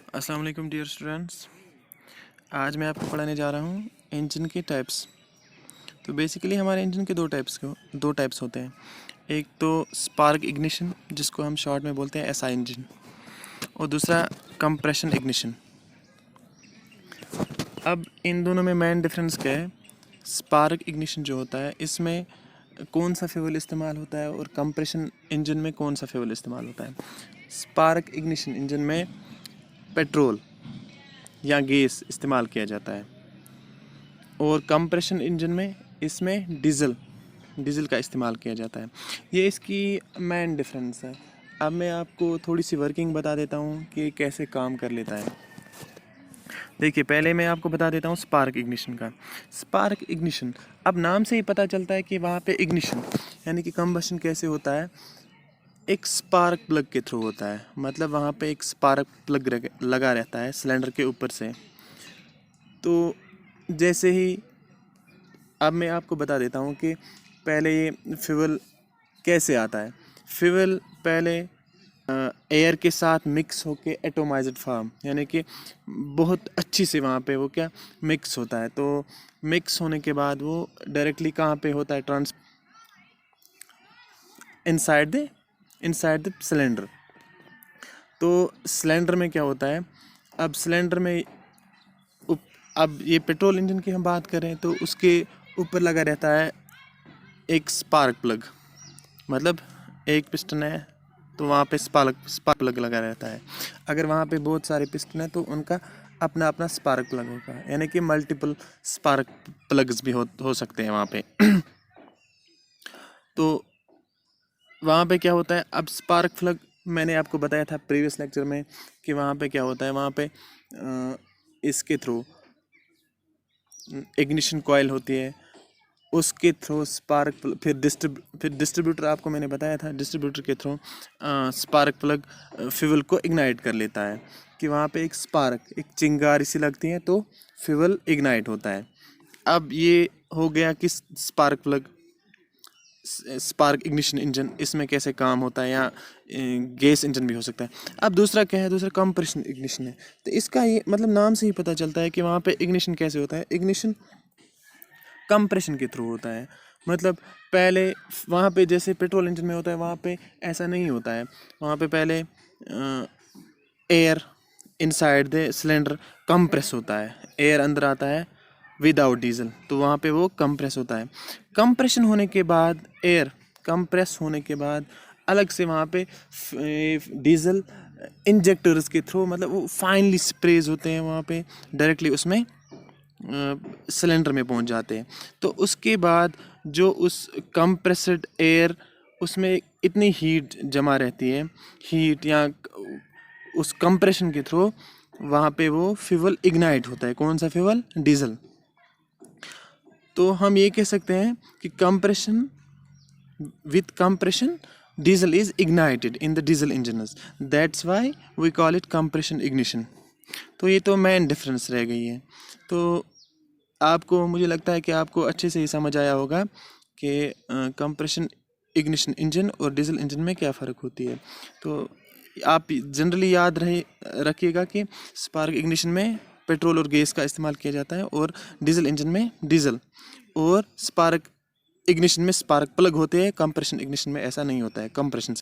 अस्सलाम वालेकुम dear students. आज मैं आपको पढ़ाने जा रहा हूँ इंजन के टाइप्स। तो बेसिकली हमारे इंजन के दो टाइप्स होते हैं। एक तो स्पार्क इग्निशन, जिसको हम शॉर्ट में बोलते हैं एसआई इंजन, और दूसरा कंप्रेशन इग्निशन। अब इन दोनों में मेन डिफरेंस क्या है? स्पार्क इग्निशन जो होता है, इसमें कौन सा फ्यूल इस्तेमाल होता है और कंप्रेशन इंजन में कौन सा फ्यूल इस्तेमाल होता है। स्पार्क इग्निशन इंजन में पेट्रोल या गैस इस्तेमाल किया जाता है, और कंप्रेशन इंजन में इसमें डीजल का इस्तेमाल किया जाता है। ये इसकी मेन डिफरेंस है। अब मैं आपको थोड़ी सी वर्किंग बता देता हूँ कि कैसे काम कर लेता है। देखिए, पहले मैं आपको बता देता हूँ स्पार्क इग्निशन का। स्पार्क इग्निशन, अब नाम से ही पता चलता है कि वहाँ पे इग्निशन यानी कि कंबशन कैसे होता है। एक स्पार्क प्लग के थ्रू होता है, मतलब वहाँ पे एक स्पार्क प्लग लगा रहता है सिलेंडर के ऊपर से। तो जैसे ही, अब मैं आपको बता देता हूँ कि पहले ये फ्यूल कैसे आता है। फ्यूल पहले एयर के साथ मिक्स होके एटोमाइज्ड फॉर्म, यानी कि बहुत अच्छी से वहाँ पे वो क्या मिक्स होता है। तो मिक्स होने के बाद वो डायरेक्टली कहाँ पे होता है? Inside the cylinder. तो सिलेंडर में क्या होता है? अब सिलेंडर में अब ये पेट्रोल इंजन की हम बात करें तो उसके ऊपर लगा रहता है एक स्पार्क प्लग, मतलब एक पिस्टन है तो वहाँ पे स्पार्क प्लग लगा रहता है। अगर वहाँ पे बहुत सारे पिस्टन हैं तो उनका अपना अपना स्पार्क प्लग होगा, यानी कि मल्टीपल स्पार्क प्लग्स भी हो सकते हैं वहाँ पे। तो वहाँ पे क्या होता है? अब स्पार्क प्लग मैंने आपको बताया था प्रीवियस लेक्चर में कि वहाँ पे क्या होता है। वहाँ पे इसके थ्रू इग्निशन कॉइल होती है, उसके थ्रू फिर डिस्ट्रीब्यूटर आपको मैंने बताया था, डिस्ट्रीब्यूटर के थ्रू स्पार्क प्लग फ्यूल को इग्नाइट कर लेता है कि वहाँ पे एक चिंगारी सी लगती है तो फ्यूल इग्नाइट होता है। अब ये हो गया कि स्पार्क इग्निशन इंजन इसमें कैसे काम होता है, या गैस इंजन भी हो सकता है। अब दूसरा क्या है? दूसरा कंप्रेशन इग्निशन है। तो इसका ये मतलब नाम से ही पता चलता है कि वहाँ पे इग्निशन कैसे होता है। इग्निशन कंप्रेशन के थ्रू होता है, मतलब पहले वहाँ पे जैसे पेट्रोल इंजन में होता है, वहाँ पे ऐसा नहीं होता है। वहाँ पे पहले air inside the cylinder compress होता है, एयर अंदर आता है विदाउट डीजल, तो वहाँ पे वो कंप्रेस होता है। कंप्रेशन होने के बाद, एयर कंप्रेस होने के बाद अलग से वहाँ पे डीजल इंजेक्टर्स के थ्रू, मतलब वो फाइनली स्प्रेज होते हैं वहाँ पे, डायरेक्टली उसमें सिलेंडर में पहुंच जाते हैं। तो उसके बाद जो उस कंप्रेस्ड एयर, उसमें इतनी हीट जमा रहती है, हीट या उस कंप्रेशन के थ्रू वहाँ पे वो फ्यूल इग्नाइट होता है। कौन सा फ्यूल? डीजल। तो हम ये कह सकते हैं कि with compression diesel is ignited in the diesel engines, that's why we call it compression ignition। तो ये तो मेन डिफरेंस रह गई है। तो आपको, मुझे लगता है कि आपको अच्छे से ही समझ आया होगा कि कंप्रेशन इग्निशन इंजन और डीजल इंजन में क्या फ़र्क होती है। तो आप जनरली याद रखिएगा कि स्पार्क इग्निशन में पेट्रोल और गैस का इस्तेमाल किया जाता है, और डीजल इंजन में डीजल, और स्पार्क इग्निशन में स्पार्क प्लग होते हैं। कंप्रेशन इग्निशन में ऐसा नहीं होता है, कंप्रेशन